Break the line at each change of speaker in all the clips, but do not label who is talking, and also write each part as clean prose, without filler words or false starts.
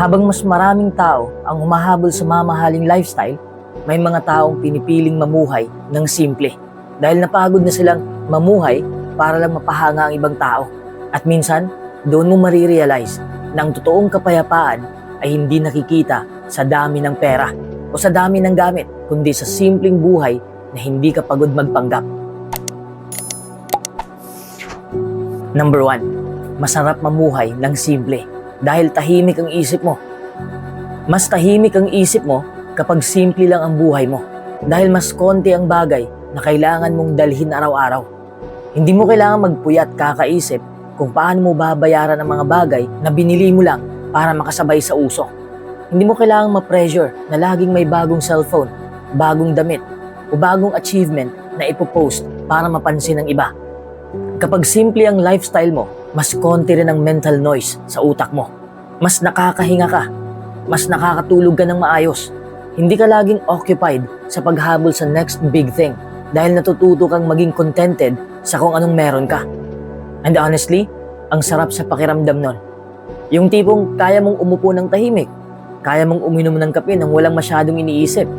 Habang mas maraming tao ang humahabol sa mamahaling lifestyle, may mga taong pinipiling mamuhay ng simple dahil napagod na silang mamuhay para lang mapahanga ang ibang tao. At minsan, doon mo marirealize na ang totoong kapayapaan ay hindi nakikita sa dami ng pera o sa dami ng gamit, kundi sa simpleng buhay na hindi ka pagod magpanggap. Number 1, masarap mamuhay ng simple dahil tahimik ang isip mo. Mas tahimik ang isip mo kapag simple lang ang buhay mo dahil mas konti ang bagay na kailangan mong dalhin araw-araw. Hindi mo kailangan magpuyat kakaisip kung paano mo babayaran ang mga bagay na binili mo lang para makasabay sa uso. Hindi mo kailangan ma-pressure na laging may bagong cellphone, bagong damit, o bagong achievement na ipopost para mapansin ng iba. Kapag simple ang lifestyle mo, mas konti rin ang mental noise sa utak mo. Mas nakakahinga ka, mas nakakatulog ka ng maayos. Hindi ka laging occupied sa paghabol sa next big thing dahil natututo kang maging contented sa kung anong meron ka. And honestly, ang sarap sa pakiramdam nun. Yung tipong kaya mong umupo ng tahimik, kaya mong uminom ng kape nang walang masyadong iniisip,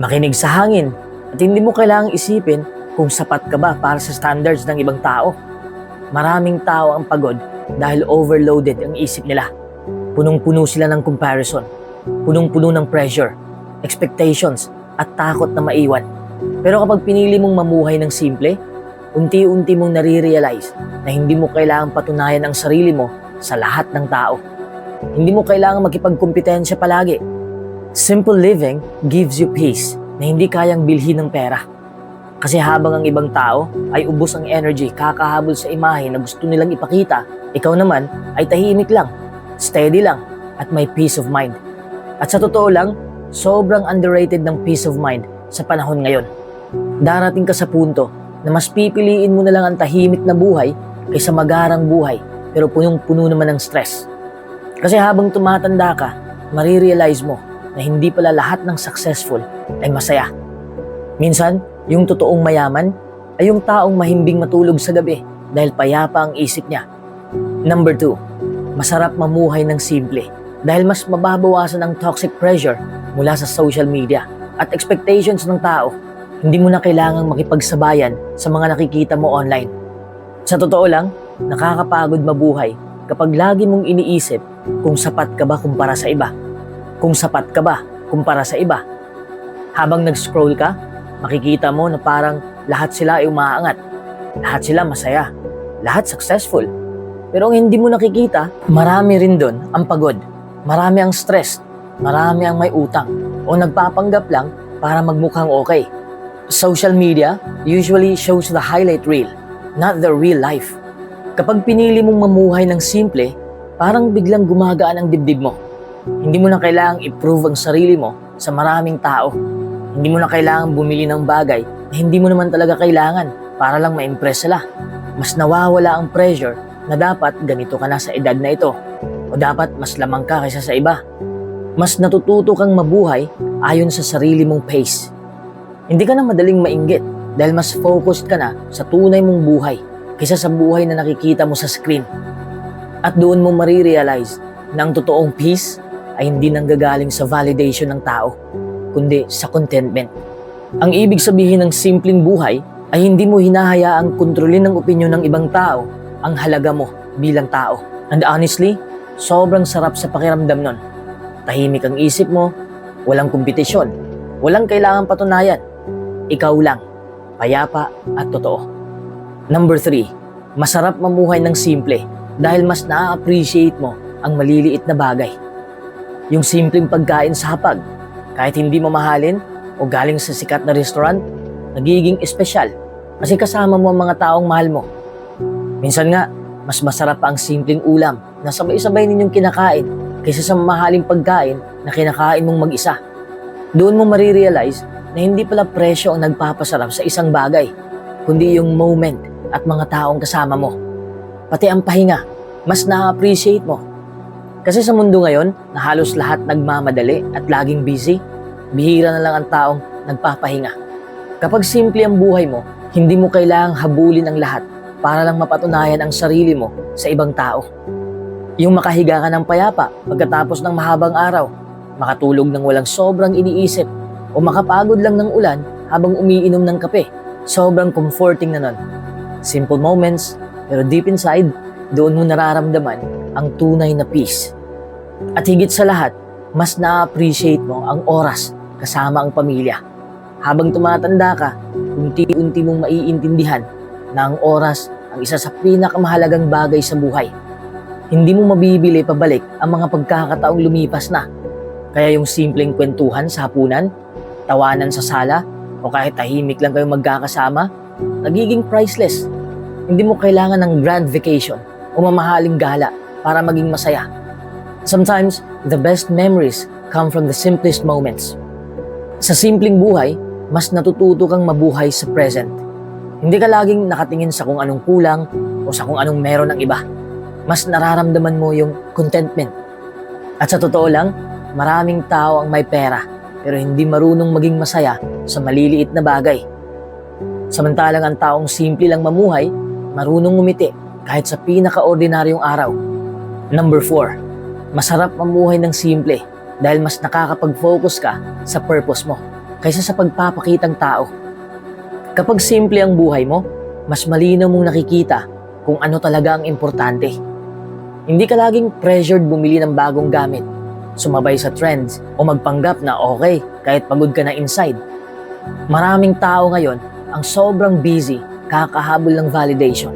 makinig sa hangin, at hindi mo kailangang isipin kung sapat ka ba para sa standards ng ibang tao. Maraming tao ang pagod dahil overloaded ang isip nila. Punong-puno sila ng comparison, punong-puno ng pressure, expectations, at takot na maiwan. Pero kapag pinili mong mamuhay ng simple, unti-unti mong nare-realize na hindi mo kailangang patunayan ang sarili mo sa lahat ng tao. Hindi mo kailangang makipagkumpetensya palagi. Simple living gives you peace na hindi kayang bilhin ng pera. Kasi habang ang ibang tao ay ubos ang energy kakahabol sa imahe na gusto nilang ipakita, ikaw naman ay tahimik lang, steady lang, at may peace of mind. At sa totoo lang, sobrang underrated ng peace of mind sa panahon ngayon. Darating ka sa punto na mas pipiliin mo na lang ang tahimik na buhay kaysa magarang buhay pero punong-puno naman ng stress. Kasi habang tumatanda ka, marirealize mo na hindi pala lahat ng successful ay masaya. Minsan, yung totoong mayaman ay yung taong mahimbing matulog sa gabi dahil payapa ang isip niya. Number 2, masarap mamuhay ng simple dahil mas mababawasan ang toxic pressure mula sa social media at expectations ng tao. Hindi mo na kailangang makipagsabayan sa mga nakikita mo online. Sa totoo lang, nakakapagod mabuhay kapag lagi mong iniisip kung sapat ka ba kumpara sa iba. Kung sapat ka ba kumpara sa iba. Habang nag-scroll ka, makikita mo na parang lahat sila ay umaangat. Lahat sila masaya. Lahat successful. Pero ang hindi mo nakikita, marami rin doon ang pagod. Marami ang stress. Marami ang may utang. O nagpapanggap lang para magmukhang okay. Social media usually shows the highlight reel, not the real life. Kapag pinili mong mamuhay ng simple, parang biglang gumagaan ang dibdib mo. Hindi mo na kailangang i-prove ang sarili mo sa maraming tao. Hindi mo na kailangang bumili ng bagay na hindi mo naman talaga kailangan para lang ma-impress sila. Mas nawawala ang pressure na dapat ganito ka na sa edad na ito o dapat mas lamang ka kaysa sa iba. Mas natututo kang mabuhay ayon sa sarili mong pace. Hindi ka na madaling mainggit dahil mas focused ka na sa tunay mong buhay kaysa sa buhay na nakikita mo sa screen. At doon mo marirealize na ang totoong peace ay hindi nanggagaling sa validation ng tao, kundi sa contentment. Ang ibig sabihin ng simpleng buhay ay hindi mo hinahayaang kontrolin ng opinyon ng ibang tao ang halaga mo bilang tao. And honestly, sobrang sarap sa pakiramdam nun. Tahimik ang isip mo, walang kompetisyon, walang kailangang patunayan. Ikaw lang, payapa at totoo. Number 3, masarap mamuhay ng simple dahil mas na-appreciate mo ang maliliit na bagay. Yung simpleng pagkain sa hapag, kahit hindi mo mahalin o galing sa sikat na restaurant, nagiging espesyal kasi kasama mo ang mga taong mahal mo. Minsan nga, mas masarap pa ang simpleng ulam na sabay-sabay ninyong kinakain kaysa sa mamahaling pagkain na kinakain mong mag-isa. Doon mo marirealize na hindi pala presyo ang nagpapasarap sa isang bagay, kundi yung moment at mga taong kasama mo. Pati ang pahinga, mas na-appreciate mo. Kasi sa mundo ngayon, na halos lahat nagmamadali at laging busy, bihira na lang ang taong nagpapahinga. Kapag simple ang buhay mo, hindi mo kailangang habulin ang lahat para lang mapatunayan ang sarili mo sa ibang tao. Yung makahiga ka ng payapa pagkatapos ng mahabang araw, makatulog ng walang sobrang iniisip, o makapagod lang ng ulan habang umiinom ng kape. Sobrang comforting na nun. Simple moments, pero deep inside, doon mo nararamdaman ang tunay na peace. At higit sa lahat, mas na-appreciate mo ang oras kasama ang pamilya. Habang tumatanda ka, unti-unti mong maiintindihan na ang oras ang isa sa pinakamahalagang bagay sa buhay. Hindi mo mabibili pabalik ang mga pagkakataong lumipas na. Kaya yung simpleng kwentuhan sa hapunan, tawanan sa sala, o kahit tahimik lang kayong magkakasama, nagiging priceless. Hindi mo kailangan ng grand vacation o mamahaling gala para maging masaya. Sometimes, the best memories come from the simplest moments. Sa simpleng buhay, mas natututo kang mabuhay sa present. Hindi ka laging nakatingin sa kung anong kulang o sa kung anong meron ng iba. Mas nararamdaman mo yung contentment. At sa totoo lang, maraming tao ang may pera pero hindi marunong maging masaya sa maliliit na bagay. Samantalang ang taong simple lang mamuhay, marunong ngumiti kahit sa pinaka-ordinaryong araw. Number 4, masarap mamuhay ng simple dahil mas nakakapag-focus ka sa purpose mo kaysa sa pagpapakitang tao. Kapag simple ang buhay mo, mas malinaw mong nakikita kung ano talaga ang importante. Hindi ka laging pressured bumili ng bagong gamit, sumabay sa trends o magpanggap na okay kahit pagod ka na inside. Maraming tao ngayon ang sobrang busy kakahabol ng validation.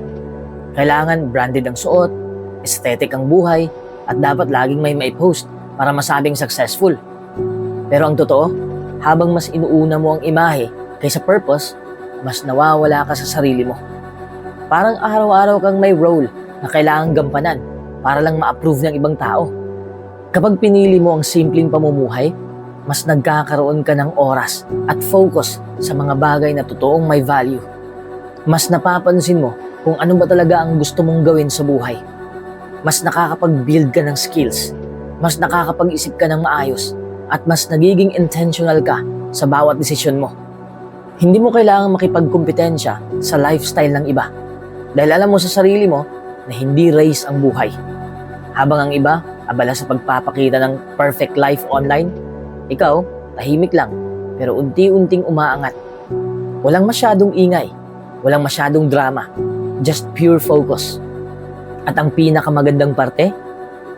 Kailangan branded ang suot, aesthetic ang buhay, at dapat laging may post para masabing successful. Pero ang totoo, habang mas inuuna mo ang imahe kaysa purpose, mas nawawala ka sa sarili mo. Parang araw-araw kang may role na kailangang gampanan para lang ma-approve ng ibang tao. Kapag pinili mo ang simpleng pamumuhay, mas nagkakaroon ka ng oras at focus sa mga bagay na totoong may value. Mas napapansin mo kung ano ba talaga ang gusto mong gawin sa buhay. Mas nakakapag-build ka ng skills, mas nakakapag-isip ka ng maayos, at mas nagiging intentional ka sa bawat desisyon mo. Hindi mo kailangang makipagkompetensya sa lifestyle ng iba dahil alam mo sa sarili mo na hindi race ang buhay. Habang ang iba abala sa pagpapakita ng perfect life online, ikaw tahimik lang pero unti-unting umaangat. Walang masyadong ingay, walang masyadong drama, just pure focus. At ang pinakamagandang parte,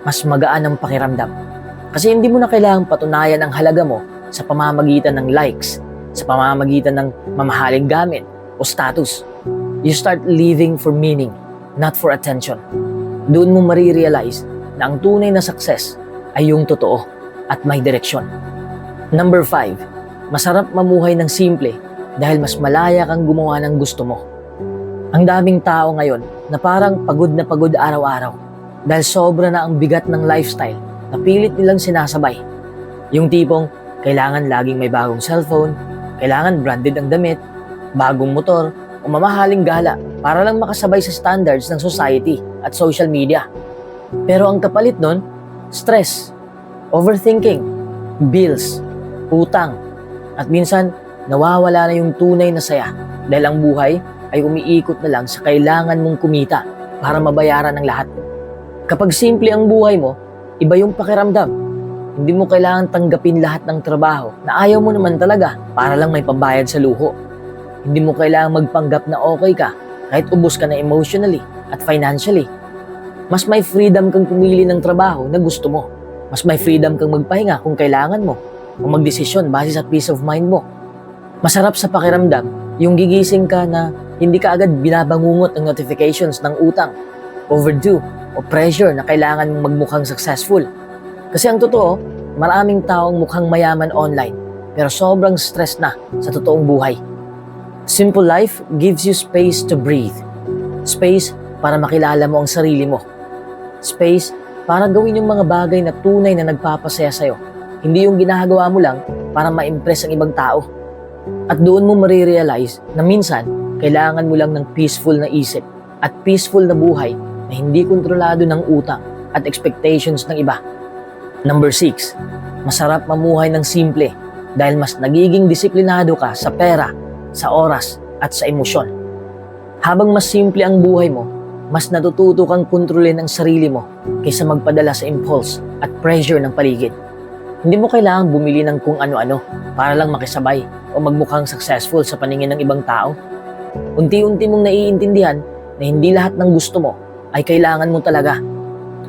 mas magaan ang pakiramdam. Kasi hindi mo na kailangang patunayan ang halaga mo sa pamamagitan ng likes, sa pamamagitan ng mamahaling gamit o status. You start living for meaning, not for attention. Doon mo marirealize na ang tunay na success ay yung totoo at may direksyon. Number 5, masarap mamuhay ng simple dahil mas malaya kang gumawa ng gusto mo. Ang daming tao ngayon na parang pagod na pagod araw-araw dahil sobra na ang bigat ng lifestyle na pilit nilang sinasabay. Yung tipong kailangan laging may bagong cellphone, kailangan branded ang damit, bagong motor, o mamahaling gala para lang makasabay sa standards ng society at social media. Pero ang kapalit nun, stress, overthinking, bills, utang, at minsan nawawala na yung tunay na saya dahil ang buhay ay umiikot na lang sa kailangan mong kumita para mabayaran ang lahat. Kapag simple ang buhay mo, iba yung pakiramdam. Hindi mo kailangan tanggapin lahat ng trabaho na ayaw mo naman talaga para lang may pambayad sa luho. Hindi mo kailangang magpanggap na okay ka kahit ubos ka na emotionally at financially. Mas may freedom kang pumili ng trabaho na gusto mo. Mas may freedom kang magpahinga kung kailangan mo o magdesisyon base sa peace of mind mo. Masarap sa pakiramdam yung gigising ka na hindi ka agad binabangungot ng notifications ng utang, overdue o pressure na kailangan mong magmukhang successful. Kasi ang totoo, maraming taong mukhang mayaman online pero sobrang stress na sa totoong buhay. Simple life gives you space to breathe. Space para makilala mo ang sarili mo. Space para gawin yung mga bagay na tunay na nagpapasaya sa'yo. Hindi yung ginagawa mo lang para ma-impress ang ibang tao. At doon mo marirealize na minsan, kailangan mo lang ng peaceful na isip at peaceful na buhay na hindi kontrolado ng utang at expectations ng iba. Number 6, masarap mamuhay ng simple dahil mas nagiging disiplinado ka sa pera, sa oras, at sa emosyon. Habang mas simple ang buhay mo, mas natututo kang kontrolin ang sarili mo kaysa magpadala sa impulse at pressure ng paligid. Hindi mo kailangang bumili ng kung ano-ano para lang makisabay o magmukhang successful sa paningin ng ibang tao. Unti-unti mong naiintindihan na hindi lahat ng gusto mo ay kailangan mo talaga.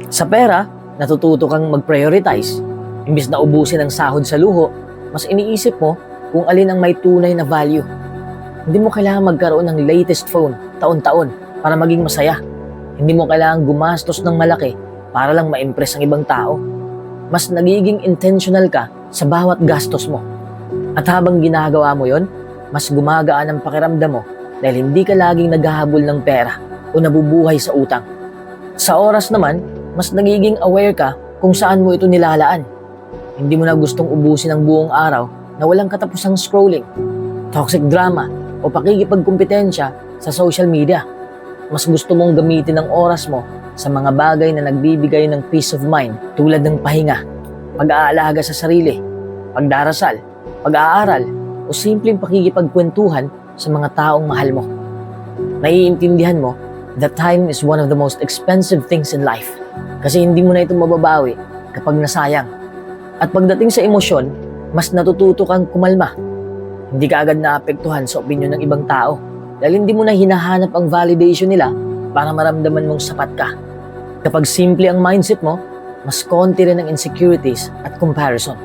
Sa pera, natututo kang mag-prioritize. Imbis na ubusin ang sahod sa luho, mas iniisip mo kung alin ang may tunay na value. Hindi mo kailangan magkaroon ng latest phone taon-taon para maging masaya. Hindi mo kailangan gumastos ng malaki para lang ma-impress ang ibang tao. Mas nagiging intentional ka sa bawat gastos mo. At habang ginagawa mo yon, mas gumagaan ang pakiramdam mo dahil hindi ka laging naghahabol ng pera o nabubuhay sa utang. Sa oras naman, mas nagiging aware ka kung saan mo ito nilalaan. Hindi mo na gustong ubusin ang buong araw na walang katapusang scrolling, toxic drama o pakikipagkumpetensya sa social media. Mas gusto mong gamitin ang oras mo sa mga bagay na nagbibigay ng peace of mind tulad ng pahinga, pag-aalaga sa sarili, pagdarasal, pag-aaral o simpleng pakikipagkwentuhan sa mga taong mahal mo. Naiintindihan mo that time is one of the most expensive things in life kasi hindi mo na ito mababawi kapag nasayang. At pagdating sa emosyon, mas natututo kang kumalma. Hindi ka agad naapektuhan sa opinyon ng ibang tao dahil hindi mo na hinahanap ang validation nila para maramdaman mong sapat ka. Kapag simple ang mindset mo, mas konti rin ang insecurities at comparison.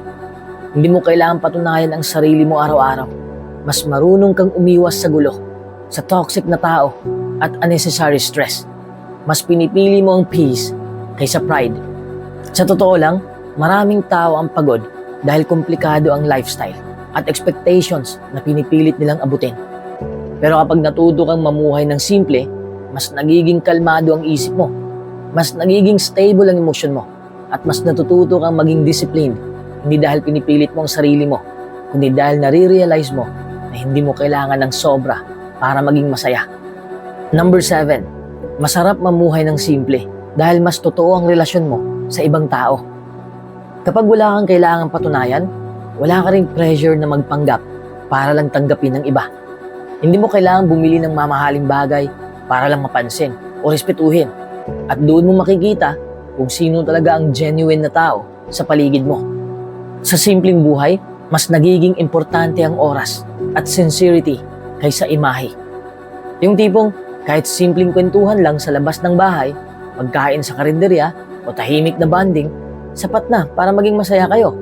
Hindi mo kailangan patunayan ang sarili mo araw-araw. Mas marunong kang umiwas sa gulo, sa toxic na tao at unnecessary stress. Mas pinipili mo ang peace kaysa pride. Sa totoo lang, maraming tao ang pagod dahil komplikado ang lifestyle at expectations na pinipilit nilang abutin. Pero kapag natuto kang mamuhay ng simple, mas nagiging kalmado ang isip mo, mas nagiging stable ang emosyon mo, at mas natututo kang maging disciplined, hindi dahil pinipilit mo ang sarili mo, kundi dahil nare-realize mo na hindi mo kailangan ng sobra para maging masaya. Number 7, masarap mamuhay ng simple dahil mas totoo ang relasyon mo sa ibang tao. Kapag wala kang kailangang patunayan, wala ka ring pressure na magpanggap para lang tanggapin ng iba. Hindi mo kailangang bumili ng mamahaling bagay para lang mapansin o respetuhin. At doon mo makikita kung sino talaga ang genuine na tao sa paligid mo. Sa simpleng buhay, mas nagiging importante ang oras at sincerity kaysa imahe. Yung tipong kahit simpleng kwentuhan lang sa labas ng bahay, pagkain sa karinderya o tahimik na bonding, sapat na para maging masaya kayo.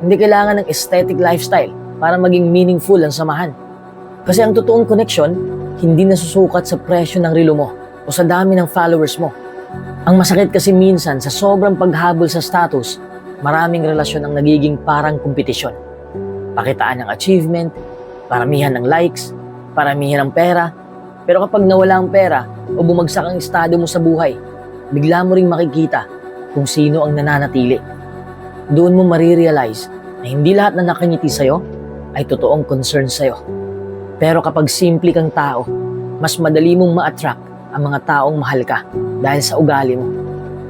Hindi kailangan ng aesthetic lifestyle para maging meaningful ang samahan. Kasi ang totoong connection, hindi nasusukat sa presyo ng relo mo o sa dami ng followers mo. Ang masakit kasi minsan sa sobrang paghabol sa status, maraming relasyon ang nagiging parang kompetisyon. Pakitaan ng achievement, paramihan ng likes, paramihan ng pera. Pero kapag nawala ang pera o bumagsak ang estado mo sa buhay, bigla mo ring makikita kung sino ang nananatili. Doon mo marirealize na hindi lahat na nakangiti sa'yo ay totoong concern sa'yo. Pero kapag simple kang tao, mas madali mong ma-attract ang mga taong mahal ka dahil sa ugali mo.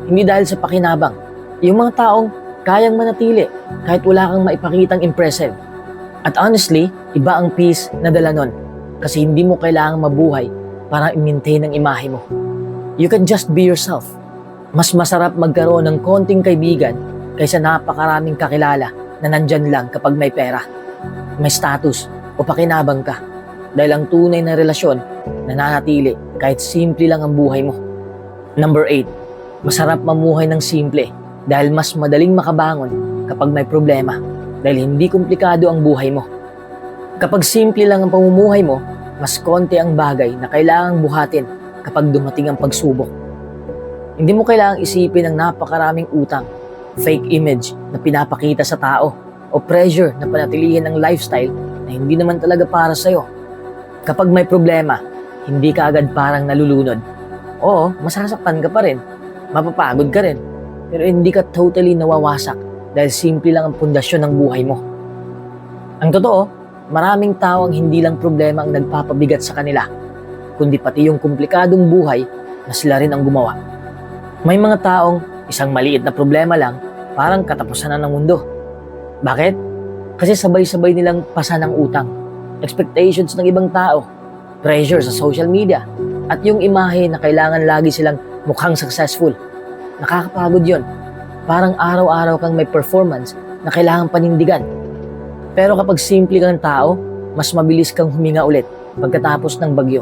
Hindi dahil sa pakinabang. Yung mga taong kayang manatili kahit wala kang maipakitang impressive. At honestly, iba ang peace na dala nun kasi hindi mo kailangang mabuhay para i-maintain ang imahe mo. You can just be yourself. Mas masarap magkaroon ng konting kaibigan kaysa napakaraming kakilala na nandyan lang kapag may pera, may status o pakinabang ka. Dahil ang tunay na relasyon nananatili kahit simple lang ang buhay mo. Number 8, masarap mamuhay ng simple dahil mas madaling makabangon kapag may problema dahil hindi komplikado ang buhay mo. Kapag simple lang ang pamumuhay mo, mas konti ang bagay na kailangang buhatin kapag dumating ang pagsubok. Hindi mo kailangang isipin ang napakaraming utang, fake image na pinapakita sa tao o pressure na panatilihin ang lifestyle na hindi naman talaga para sa'yo. Kapag may problema, hindi ka agad parang nalulunod. Oo, masasaktan ka pa rin, mapapagod ka rin, pero hindi ka totally nawawasak dahil simple lang ang pundasyon ng buhay mo. Ang totoo, maraming tao ang hindi lang problema ang nagpapabigat sa kanila, kundi pati yung komplikadong buhay na sila rin ang gumawa. May mga taong isang maliit na problema lang, parang katapusan na ng mundo. Bakit? Kasi sabay-sabay nilang pasan ng utang, expectations ng ibang tao, pressure sa social media, At yung imahe na kailangan lagi silang mukhang successful, nakakapagod yon. Parang araw-araw kang may performance na kailangan panindigan. Pero kapag simple kang tao, mas mabilis kang huminga ulit pagkatapos ng bagyo.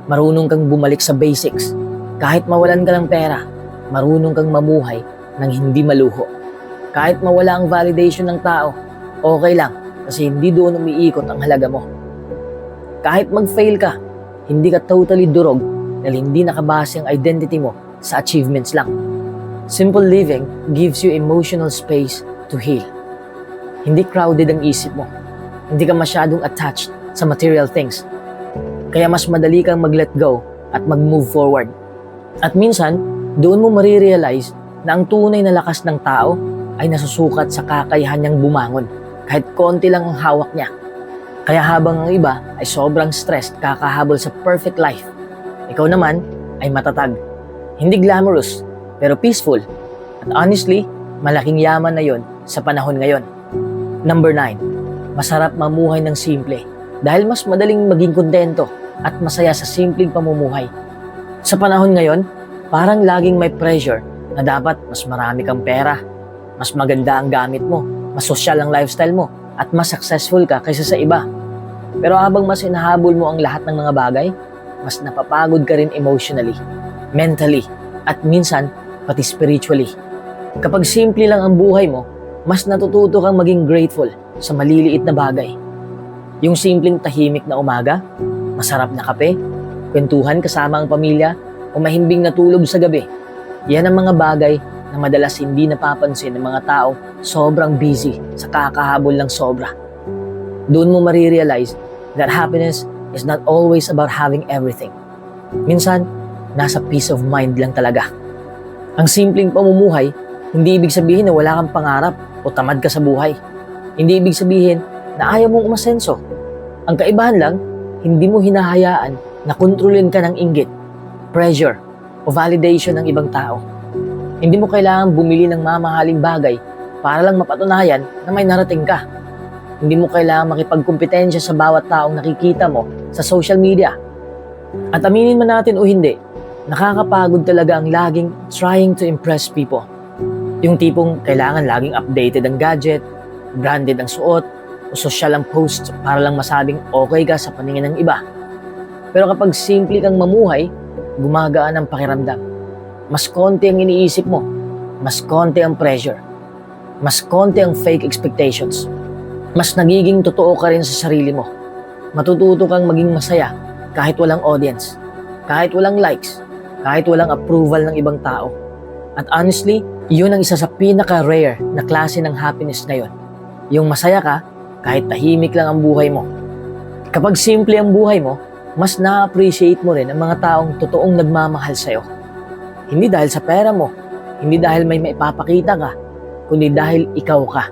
Marunong kang bumalik sa basics. Kahit mawalan ka ng pera, marunong kang mamuhay nang hindi maluho. Kahit mawala ang validation ng tao, okay lang kasi hindi doon umiikot ang halaga mo. Kahit mag-fail ka, hindi ka totally durog dahil hindi nakabase ang identity mo sa achievements lang. Simple living gives you emotional space to heal. Hindi crowded ang isip mo. Hindi ka masyadong attached sa material things. Kaya mas madali kang mag-let go at mag-move forward. At minsan, doon mo marirealize na ang tunay na lakas ng tao ay nasusukat sa kakayahan niyang bumangon kahit konti lang ang hawak niya. Kaya habang ang iba ay sobrang stressed kakahabol sa perfect life, ikaw naman ay matatag. Hindi glamorous, pero peaceful. At honestly, malaking yaman na yon sa panahon ngayon. Number 9, masarap mamuhay ng simple dahil mas madaling maging kontento at masaya sa simpleng pamumuhay. Sa panahon ngayon, parang laging may pressure na dapat mas marami kang pera, mas maganda ang gamit mo, mas sosyal ang lifestyle mo, at mas successful ka kaysa sa iba. Pero habang mas hinahabol mo ang lahat ng mga bagay, mas napapagod ka rin emotionally, mentally, at minsan pati spiritually. Kapag simple lang ang buhay mo, mas natututo kang maging grateful sa maliliit na bagay. Yung simpleng tahimik na umaga, masarap na kape, kwentuhan kasama ang pamilya, o mahimbing na tulog sa gabi. Yan ang mga bagay na madalas hindi napapansin ng mga taong sobrang busy sa kakahabol ng sobra. Doon mo marirealize that happiness is not always about having everything. Minsan, nasa peace of mind lang talaga. Ang simpleng pamumuhay, hindi ibig sabihin na wala kang pangarap o tamad ka sa buhay. Hindi ibig sabihin na ayaw mong umasenso. Ang kaibahan lang, hindi mo hinahayaan na kontrolin ka ng inggit, pressure, o validation ng ibang tao. Hindi mo kailangan bumili ng mamahaling bagay para lang mapatunayan na may narating ka. Hindi mo kailangan makipagkumpetensya sa bawat taong nakikita mo sa social media. At aminin man natin o hindi, nakakapagod talaga ang laging trying to impress people. Yung tipong kailangan laging updated ang gadget, branded ang suot, o social ang post para lang masabing okay ka sa paningin ng iba. Pero kapag simple kang mamuhay, gumagaan ang pakiramdam. Mas konti ang iniisip mo, mas konti ang pressure, mas konti ang fake expectations. Mas nagiging totoo ka rin sa sarili mo. Matututo kang maging masaya kahit walang audience, kahit walang likes, kahit walang approval ng ibang tao. At honestly, yun ang isa sa pinaka-rare na klase ng happiness na yun. Yung masaya ka kahit tahimik lang ang buhay mo. Kapag simple ang buhay mo, mas na-appreciate mo rin ang mga taong totoong nagmamahal sa'yo. Hindi dahil sa pera mo, hindi dahil may maipapakita ka, kundi dahil ikaw ka.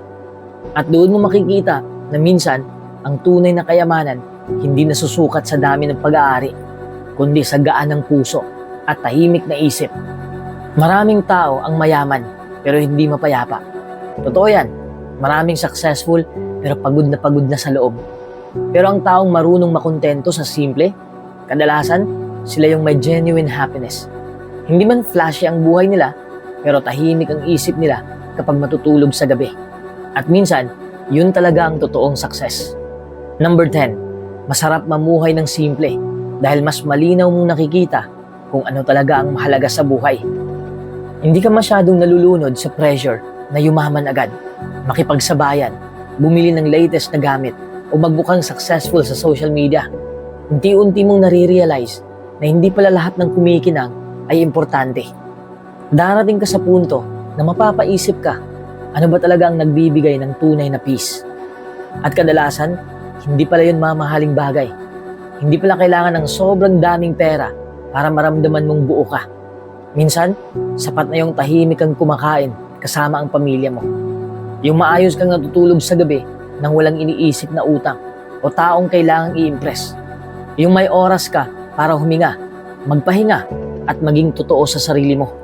At doon mo makikita na minsan, ang tunay na kayamanan hindi nasusukat sa dami ng pag-aari, kundi sa gaan ng puso at tahimik na isip. Maraming tao ang mayaman pero hindi mapayapa. Totoo yan, maraming successful pero pagod na sa loob. Pero ang taong marunong makontento sa simple, kadalasan sila yung may genuine happiness. Hindi man flashy ang buhay nila, pero tahimik ang isip nila kapag matutulog sa gabi. At minsan, yun talaga ang totoong success. Number 10, masarap mamuhay ng simple dahil mas malinaw mong nakikita kung ano talaga ang mahalaga sa buhay. Hindi ka masyadong nalulunod sa pressure na yumaman agad, makipagsabayan, bumili ng latest na gamit, o magbukang successful sa social media. Unti-unti mong nare-realize na hindi pala lahat ng kumikinang ay importante. Darating ka sa punto na mapapaisip ka, ano ba talaga ang nagbibigay ng tunay na peace? At kadalasan, hindi pala yun mamahaling bagay. Hindi pala kailangan ng sobrang daming pera para maramdaman mong buo ka. Minsan, sapat na yung tahimik kang kumakain kasama ang pamilya mo. Yung maayos kang natutulog sa gabi nang walang iniisip na utang o taong kailangang i-impress. Yung may oras ka para huminga, magpahinga at maging totoo sa sarili mo.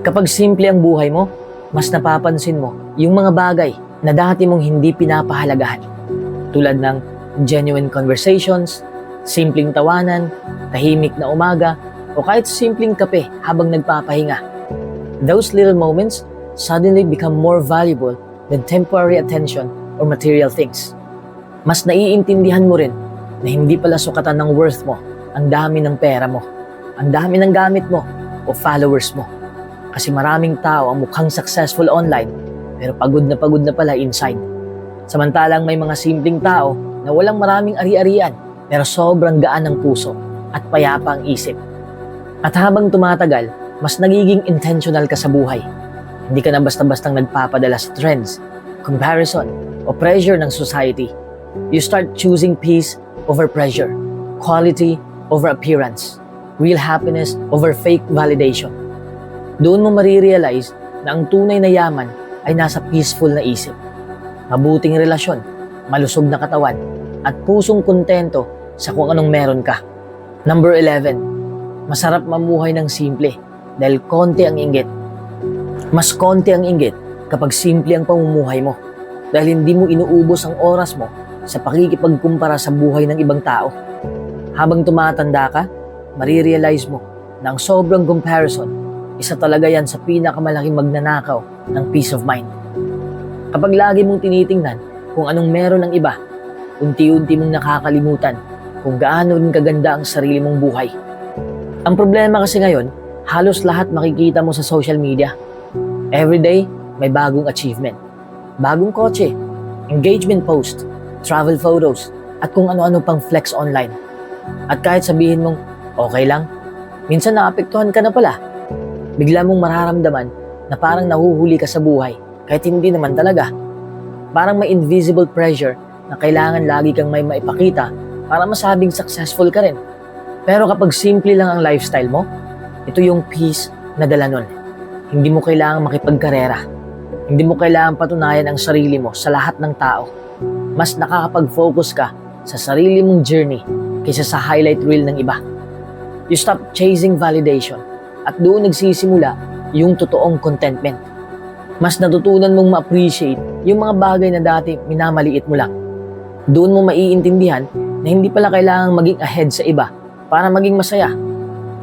Kapag simple ang buhay mo, mas napapansin mo yung mga bagay na dati mong hindi pinapahalagahan. Tulad ng genuine conversations, Simpleng tawanan, tahimik na umaga, o kahit simpleng kape habang nagpapahinga. Those little moments suddenly become more valuable than temporary attention or material things. Mas naiintindihan mo rin na hindi pala sukatan ng worth mo ang dami ng pera mo, ang dami ng gamit mo o followers mo. Kasi maraming tao ang mukhang successful online pero pagod na pala inside. Samantalang may mga simpleng tao na walang maraming ari-arian pero sobrang gaan ng puso at payapa ang isip. At habang tumatagal, mas nagiging intentional ka sa buhay. Hindi ka na basta-bastang nagpapadala sa trends, comparison, o pressure ng society. You start choosing peace over pressure, quality over appearance, real happiness over fake validation. Doon mo marirealize na ang tunay na yaman ay nasa peaceful na isip, mabuting relasyon, malusog na katawan, at pusong kontento sa kung anong meron ka. Number 11, masarap mamuhay ng simple dahil konti ang inggit. Mas konti ang inggit kapag simple ang pamumuhay mo dahil hindi mo inuubos ang oras mo sa pakikipagkumpara sa buhay ng ibang tao. Habang tumatanda ka, marirealize mo na ang sobrang comparison, isa talaga yan sa pinakamalaking magnanakaw ng peace of mind. Kapag lagi mong tinitingnan kung anong meron ng iba, unti-unti mong nakakalimutan kung gaano rin kaganda ang sarili mong buhay. Ang problema kasi ngayon, halos lahat makikita mo sa social media. Everyday, may bagong achievement, bagong kotse, engagement post, travel photos, at kung ano-ano pang flex online. At kahit sabihin mong, okay lang, minsan naapektuhan ka na pala. Bigla mong mararamdaman na parang nahuhuli ka sa buhay, kahit hindi naman talaga. Parang may invisible pressure na kailangan lagi kang may maipakita para masabing successful ka rin. Pero kapag simple lang ang lifestyle mo, ito yung peace na dala nun. Hindi mo kailangang makipagkarera. Hindi mo kailangang patunayan ang sarili mo sa lahat ng tao. Mas nakakapag-focus ka sa sarili mong journey kaysa sa highlight reel ng iba. You stop chasing validation at doon nagsisimula yung totoong contentment. Mas natutunan mong ma-appreciate yung mga bagay na dati minamaliit mo lang. Doon mo maiintindihan na hindi pala kailangang maging ahead sa iba para maging masaya.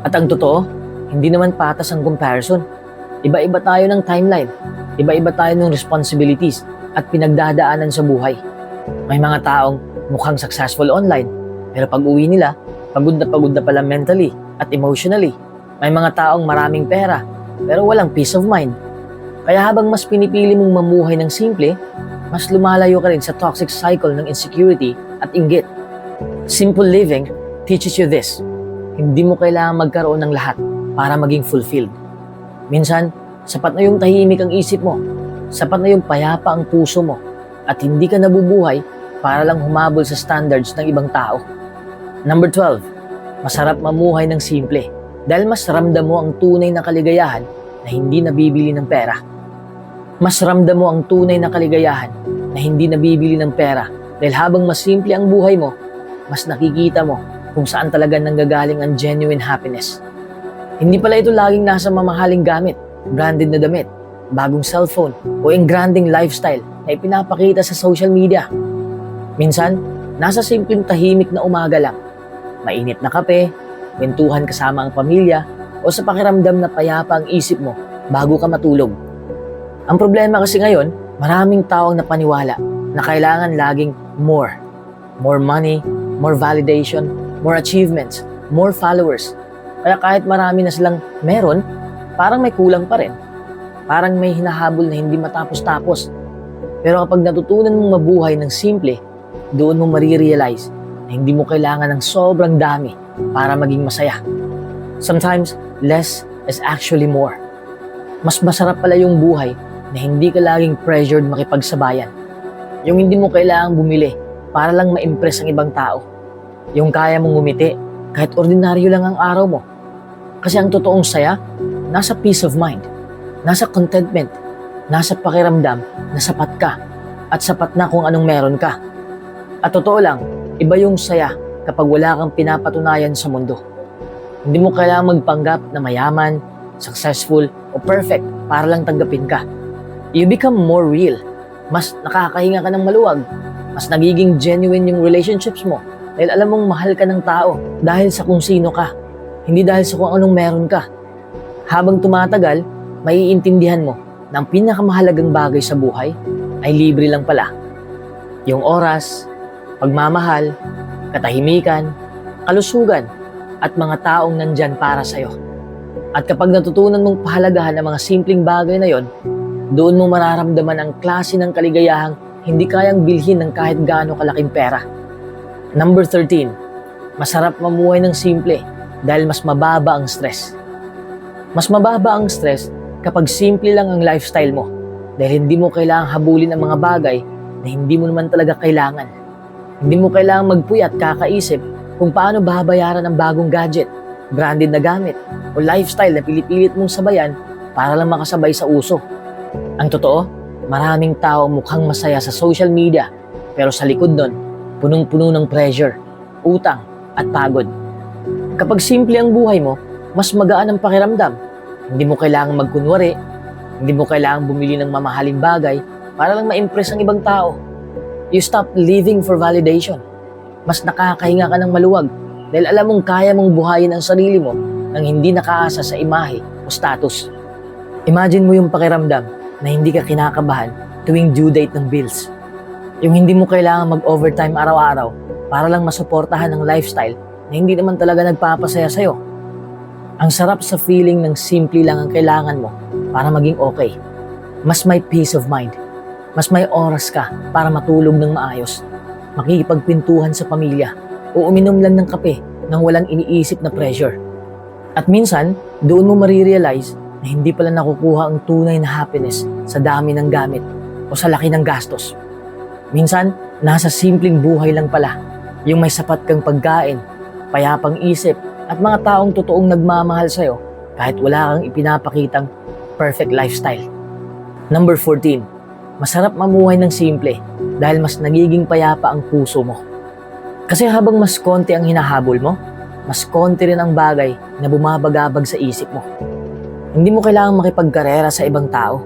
At ang totoo, hindi naman patas ang comparison. Iba-iba tayo ng timeline, iba-iba tayo ng responsibilities at pinagdadaanan sa buhay. May mga taong mukhang successful online, pero pag uwi nila, pagod na pala mentally at emotionally. May mga taong maraming pera, pero walang peace of mind. Kaya habang mas pinipili mong mamuhay ng simple, mas lumalayo ka rin sa toxic cycle ng insecurity at inggit. Simple living teaches you this. Hindi mo kailangan magkaroon ng lahat para maging fulfilled. Minsan, sapat na yung tahimik ang isip mo, sapat na yung payapa ang puso mo, at hindi ka nabubuhay para lang humabol sa standards ng ibang tao. Number 12, masarap mamuhay ng simple dahil mas ramdam mo ang tunay na kaligayahan na hindi nabibili ng pera. Mas ramdam mo ang tunay na kaligayahan na hindi nabibili ng pera dahil habang mas simple ang buhay mo, mas nakikita mo kung saan talaga nanggagaling ang genuine happiness. Hindi pala ito laging nasa mamahaling gamit, branded na damit, bagong cellphone, o engranding lifestyle na ipinapakita sa social media. Minsan, nasa simpleng tahimik na umaga lang. Mainit na kape, kwentuhan kasama ang pamilya, o sa pakiramdam na payapa ang isip mo bago ka matulog. Ang problema kasi ngayon, maraming tao ang napaniwala na kailangan laging more. More money, more validation, more achievements, more followers. Kaya kahit marami na silang meron, parang may kulang pa rin. Parang may hinahabol na hindi matapos-tapos. Pero kapag natutunan mong mabuhay ng simple, doon mo marirealize na hindi mo kailangan ng sobrang dami para maging masaya. Sometimes, less is actually more. Mas masarap pala yung buhay na hindi ka laging pressured makipagsabayan. Yung hindi mo kailangang bumili para lang ma-impress ang ibang tao. Yung kaya mong ngumiti kahit ordinaryo lang ang araw mo. Kasi ang totoong saya, nasa peace of mind, nasa contentment, nasa pakiramdam na sapat ka at sapat na kung anong meron ka. At totoo lang, iba yung saya kapag wala kang pinapatunayan sa mundo. Hindi mo kailangang magpanggap na mayaman, successful, o perfect para lang tanggapin ka. You become more real. Mas nakakahinga ka ng maluwag. Mas nagiging genuine yung relationships mo. Dahil alam mong mahal ka ng tao dahil sa kung sino ka, hindi dahil sa kung anong meron ka. Habang tumatagal, maiintindihan mo na ang pinakamahalagang bagay sa buhay ay libre lang pala. Yung oras, pagmamahal, katahimikan, kalusugan, at mga taong nandyan para sa'yo. At kapag natutunan mong pahalagahan ang mga simpleng bagay na yon, doon mo mararamdaman ang klase ng kaligayahang hindi kayang bilhin ng kahit gaano kalaking pera. Number 13, masarap mamuhay ng simple dahil mas mababa ang stress. Mas mababa ang stress kapag simple lang ang lifestyle mo dahil hindi mo kailangang habulin ang mga bagay na hindi mo naman talaga kailangan. Hindi mo kailangang magpuyat kakaisip kung paano babayaran ang bagong gadget, branded na gamit, o lifestyle na pilipilit mong sabayan para lang makasabay sa uso. Ang totoo, maraming tao mukhang masaya sa social media pero sa likod nun, punong-puno ng pressure, utang, at pagod. Kapag simple ang buhay mo, mas magaan ang pakiramdam. Hindi mo kailangang magkunwari, hindi mo kailangang bumili ng mamahaling bagay para lang ma-impress ang ibang tao. You stop living for validation. Mas nakakahinga ka ng maluwag dahil alam mong kaya mong buhayin ang sarili mo nang hindi nakaasa sa imahe o status. Imagine mo yung pakiramdam na hindi ka kinakabahan tuwing due date ng bills. Yung hindi mo kailangan mag-overtime araw-araw para lang masuportahan ang lifestyle na hindi naman talaga nagpapasaya sa'yo. Ang sarap sa feeling ng simple lang ang kailangan mo para maging okay. Mas may peace of mind. Mas may oras ka para matulog ng maayos, makikipagpintuhan sa pamilya, o uminom lang ng kape nang walang iniisip na pressure. At minsan, doon mo marirealize na hindi pala nakukuha ang tunay na happiness sa dami ng gamit o sa laki ng gastos. Minsan, nasa simpleng buhay lang pala, yung may sapat kang pagkain, payapang isip, at mga taong totoong nagmamahal sa'yo kahit wala kang ipinapakitang perfect lifestyle. Number 14, masarap mamuhay ng simple dahil mas nagiging payapa ang puso mo. Kasi habang mas konti ang hinahabol mo, mas konti rin ang bagay na bumabagabag sa isip mo. Hindi mo kailangang makipagkarera sa ibang tao.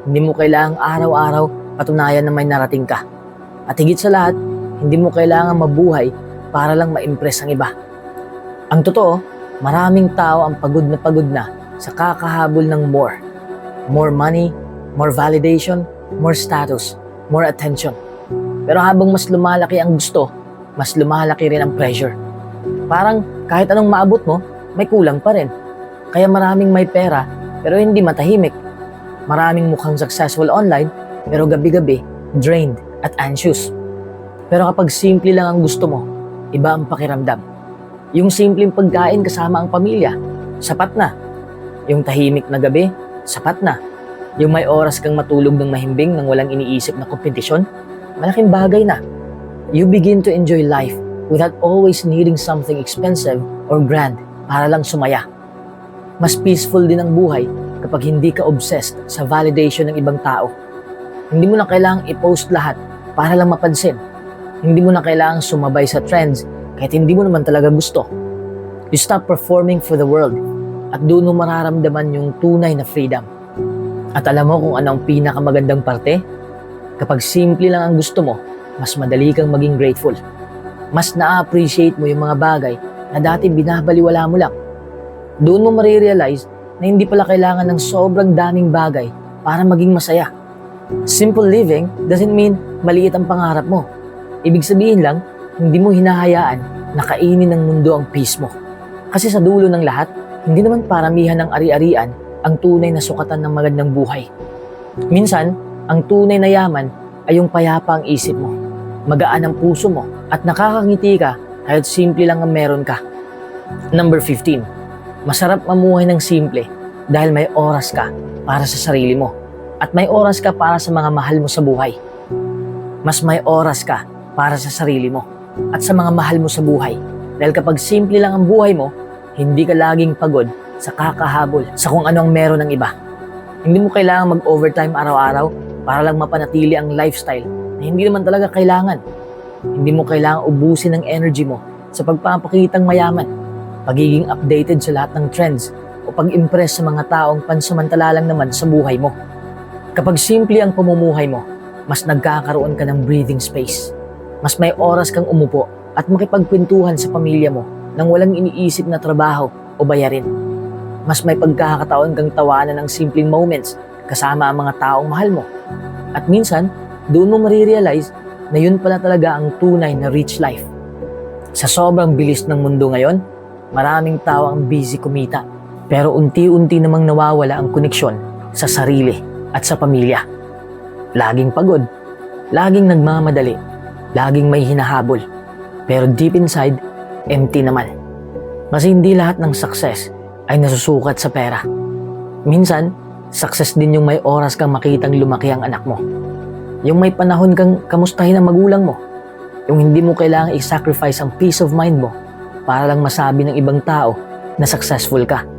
Hindi mo kailangang araw-araw patunayan na may narating ka. At higit sa lahat, hindi mo kailangang mabuhay para lang ma-impress ang iba. Ang totoo, maraming tao ang pagod na sa kakahabol ng more. More money, more validation, more status, more attention. Pero habang mas lumalaki ang gusto, mas lumalaki rin ang pressure. Parang kahit anong maabot mo, may kulang pa rin. Kaya maraming may pera pero hindi matahimik. Maraming mukhang successful online pero gabi-gabi drained at anxious. Pero kapag simple lang ang gusto mo, iba ang pakiramdam. Yung simpleng pagkain kasama ang pamilya, sapat na. Yung tahimik na gabi, sapat na. Yung may oras kang matulog ng mahimbing nang walang iniisip na kompetisyon, malaking bagay na. You begin to enjoy life without always needing something expensive or grand para lang sumaya. Mas peaceful din ang buhay kapag hindi ka obsessed sa validation ng ibang tao. Hindi mo na kailangang i-post lahat para lang mapansin. Hindi mo na kailangang sumabay sa trends kahit hindi mo naman talaga gusto. You stop performing for the world at doon mo mararamdaman yung tunay na freedom. At alam mo kung ano ang pinakamagandang parte? Kapag simple lang ang gusto mo, mas madali kang maging grateful. Mas na-appreciate mo yung mga bagay na dati binabaliwala mo lang. Doon mo marirealize na hindi pala kailangan ng sobrang daming bagay para maging masaya. Simple living doesn't mean maliit ang pangarap mo. Ibig sabihin lang, hindi mo hinahayaan na kainin ng mundo ang peace mo. Kasi sa dulo ng lahat, hindi naman paramihan ng ari-arian ang tunay na sukatan ng magandang buhay. Minsan, ang tunay na yaman ay yung payapa ang isip mo, magaan ang puso mo, at nakakangiti ka kahit simple lang ang meron ka. Number 15, masarap mamuhay ng simple dahil may oras ka para sa sarili mo at may oras ka para sa mga mahal mo sa buhay. Mas may oras ka para sa sarili mo at sa mga mahal mo sa buhay dahil kapag simple lang ang buhay mo, hindi ka laging pagod sa kakahabol sa kung ano ang meron ng iba. Hindi mo kailangang mag-overtime araw-araw para lang mapanatili ang lifestyle na hindi naman talaga kailangan. Hindi mo kailangang ubusin ang energy mo sa pagpapakitang mayaman, pagiging updated sa lahat ng trends, o pag-impress sa mga taong pansamantala lang naman sa buhay mo. Kapag simple ang pamumuhay mo, mas nagkakaroon ka ng breathing space. Mas may oras kang umupo at makipagkwentuhan sa pamilya mo nang walang iniisip na trabaho o bayarin. Mas may pagkakataon kang tawanan ng simpleng moments kasama ang mga taong mahal mo. At minsan, doon mo marirealize na yun pala talaga ang tunay na rich life. Sa sobrang bilis ng mundo ngayon, maraming tao ang busy kumita. Pero unti-unti namang nawawala ang koneksyon sa sarili at sa pamilya. Laging pagod, laging nagmamadali, laging may hinahabol. Pero deep inside, empty naman. Kasi hindi lahat ng success ay nasusukat sa pera. Minsan, success din yung may oras kang makitang lumaki ang anak mo. Yung may panahon kang kamustahin ang magulang mo. Yung hindi mo kailangang i-sacrifice ang peace of mind mo para lang masabi ng ibang tao na successful ka.